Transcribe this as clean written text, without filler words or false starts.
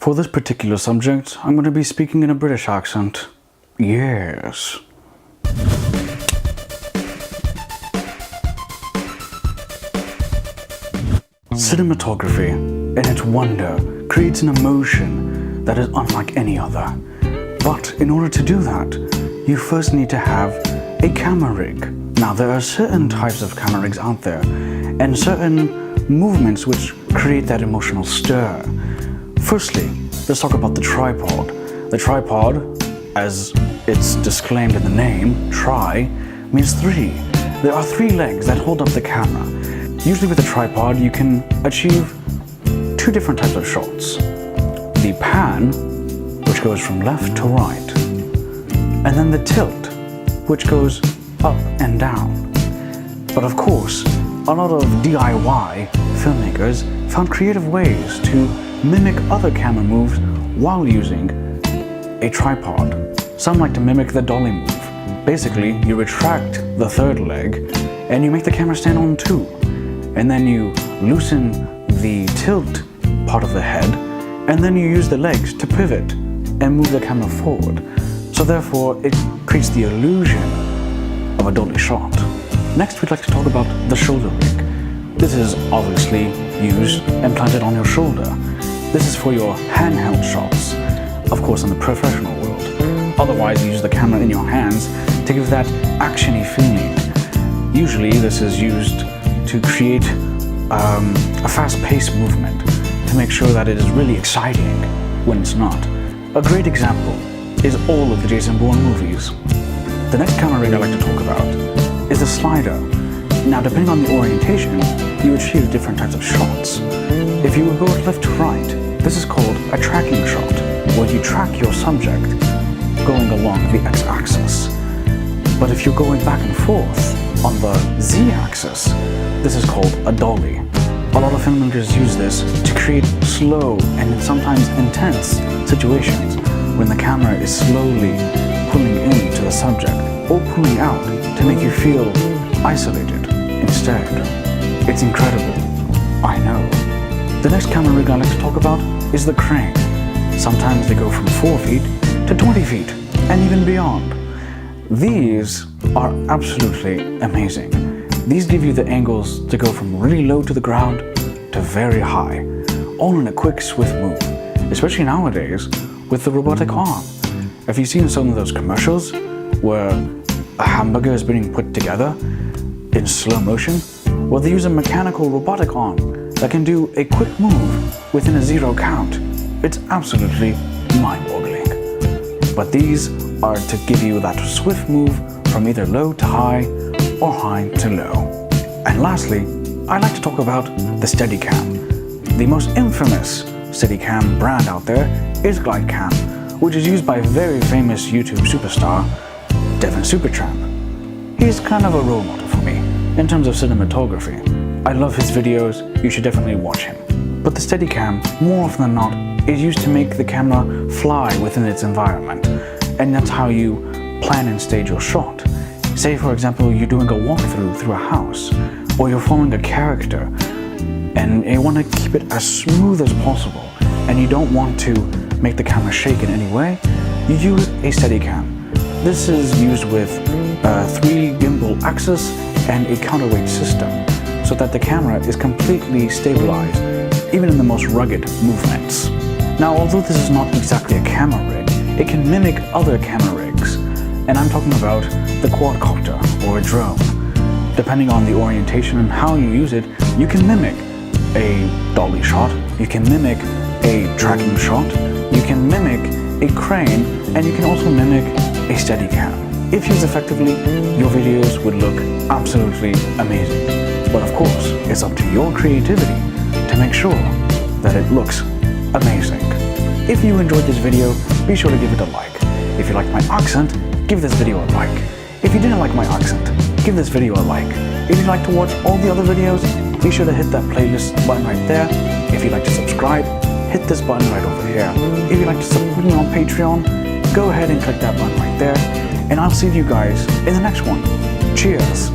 For this particular subject, I'm going to be speaking in a British accent. Yes. Cinematography, in its wonder, creates an emotion that is unlike any other. But in order to do that, you first need to have a camera rig. Now, there are certain types of camera rigs out there, and certain movements which create that emotional stir. Firstly, let's talk about the tripod. The tripod, as it's disclaimed in the name, tri, means three. There are three legs that hold up the camera. Usually with a tripod, you can achieve two different types of shots. The pan, which goes from left to right, and then the tilt, which goes up and down. But of course, a lot of DIY filmmakers found creative ways to mimic other camera moves while using a tripod. Some like to mimic the dolly move. Basically, you retract the third leg and you make the camera stand on two. And then you loosen the tilt part of the head, and then you use the legs to pivot and move the camera forward. So therefore, it creates the illusion of a dolly shot. Next, we'd like to talk about the shoulder rig. This is obviously used and planted on your shoulder. This is for your handheld shots, of course in the professional world. Otherwise, you use the camera in your hands to give that actiony feeling. Usually, this is used to create a fast-paced movement to make sure that it is really exciting when it's not. A great example is all of the Jason Bourne movies. The next camera rig I'd like to talk about is the slider. Now, depending on the orientation, you achieve different types of shots. If you go left to right, this is called a tracking shot, where you track your subject going along the x-axis. But if you're going back and forth on the z-axis, this is called a dolly. A lot of filmmakers use this to create slow and sometimes intense situations when the camera is slowly pulling into the subject or pulling out to make you feel isolated instead. It's incredible, I know. The next camera rig I'd like to talk about is the crane. Sometimes they go from 4 feet to 20 feet and even beyond. These are absolutely amazing. These give you the angles to go from really low to the ground to very high, all in a quick, swift move, especially nowadays with the robotic arm. Have you seen some of those commercials where a hamburger is being put together in slow motion? Well, they use a mechanical robotic arm that can do a quick move within a 0 count. It's absolutely mind-boggling. But these are to give you that swift move from either low to high or high to low. And lastly, I'd like to talk about the Steadicam. The most infamous Steadicam brand out there is GlideCam, which is used by very famous YouTube superstar Devin Supertramp. He's kind of a role model for me in terms of cinematography. I love his videos, you should definitely watch him. But the Steadicam, more often than not, is used to make the camera fly within its environment, and that's how you plan and stage your shot. Say, for example, you're doing a walkthrough through a house, or you're following a character, and you want to keep it as smooth as possible, and you don't want to make the camera shake in any way, you use a Steadicam. This is used with 3 gimbal axis and a counterweight system, so that the camera is completely stabilized, even in the most rugged movements. Now, although this is not exactly a camera rig, it can mimic other camera rigs, and I'm talking about the quadcopter or a drone. Depending on the orientation and how you use it, you can mimic a dolly shot, you can mimic a tracking shot, you can mimic a crane, and you can also mimic a Steadicam. If used effectively, your videos would look absolutely amazing. But of course, it's up to your creativity to make sure that it looks amazing. If you enjoyed this video, be sure to give it a like. If you liked my accent, give this video a like. If you didn't like my accent, give this video a like. If you'd like to watch all the other videos, be sure to hit that playlist button right there. If you'd like to subscribe, hit this button right over here. If you'd like to support me on Patreon, go ahead and click that button right there. And I'll see you guys in the next one. Cheers!